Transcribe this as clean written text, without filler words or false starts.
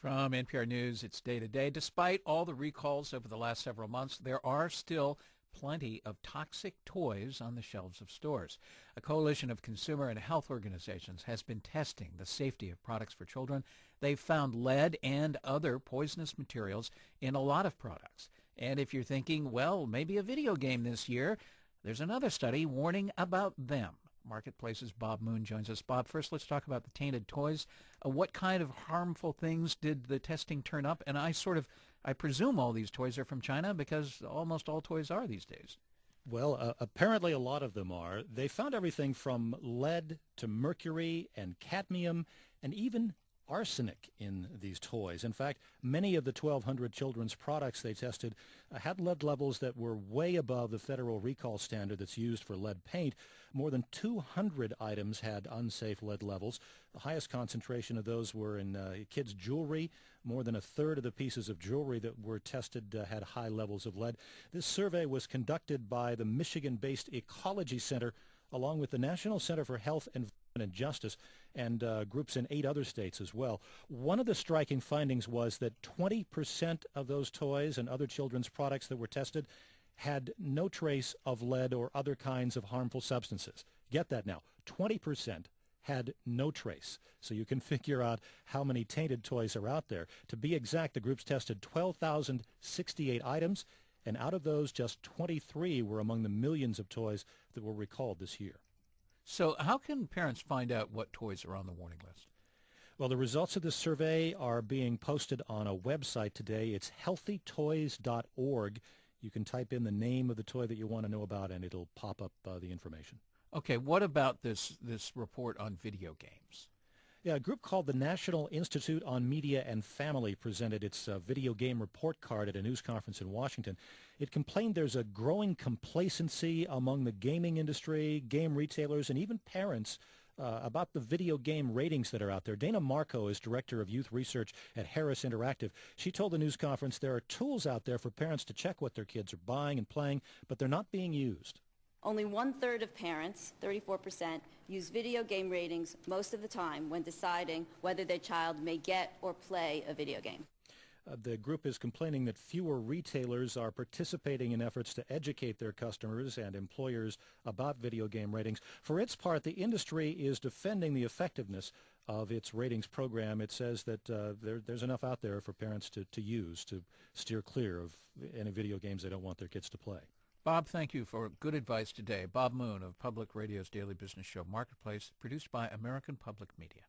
From NPR News, it's Day to Day. Despite all the recalls over the last several months, there are still plenty of toxic toys on the shelves of stores. A coalition of consumer and health organizations has been testing the safety of products for children. They've found lead and other poisonous materials in a lot of products. And if you're thinking, well, maybe a video game this year, there's another study warning about them. Marketplace's Bob Moon joins us. Bob, first let's talk about the Tainted Toys. What kind of harmful things did the testing turn up? And I presume all these toys are from China because almost all toys are these days. Well, apparently a lot of them are. They found everything from lead to mercury and cadmium and even arsenic in these toys. In fact, many of the 1,200 children's products they tested had lead levels that were way above the federal recall standard that's used for lead paint. More than 200 items had unsafe lead levels. The highest concentration of those were in kids' jewelry. More than a third of the pieces of jewelry that were tested had high levels of lead. This survey was conducted by the Michigan-based Ecocenter along with the National Center for Health and Justice and groups in 8 other states as well. One of the striking findings was that 20% of those toys and other children's products that were tested had no trace of lead or other kinds of harmful substances. Get that now. 20% had no trace. So you can figure out how many tainted toys are out there. To be exact, the groups tested 12,068 items, and out of those, just 23 were among the millions of toys that were recalled this year. So how can parents find out what toys are on the warning list? Well, the results of this survey are being posted on a website today. It's healthytoys.org. You can type in the name of the toy that you want to know about, and it'll pop up the information. Okay, what about this report on video games? Yeah, a group called the National Institute on Media and Family presented its video game report card at a news conference in Washington. It complained there's a growing complacency among the gaming industry, game retailers, and even parents about the video game ratings that are out there. Dana Marco is director of youth research at Harris Interactive. She told the news conference there are tools out there for parents to check what their kids are buying and playing, but they're not being used. Only 1/3 of parents, 34%, use video game ratings most of the time when deciding whether their child may get or play a video game. The group is complaining that fewer retailers are participating in efforts to educate their customers and employers about video game ratings. For its part, the industry is defending the effectiveness of its ratings program. It says that there's enough out there for parents to use to steer clear of any video games they don't want their kids to play. Bob, thank you for good advice today. Bob Moon of Public Radio's daily business show Marketplace, produced by American Public Media.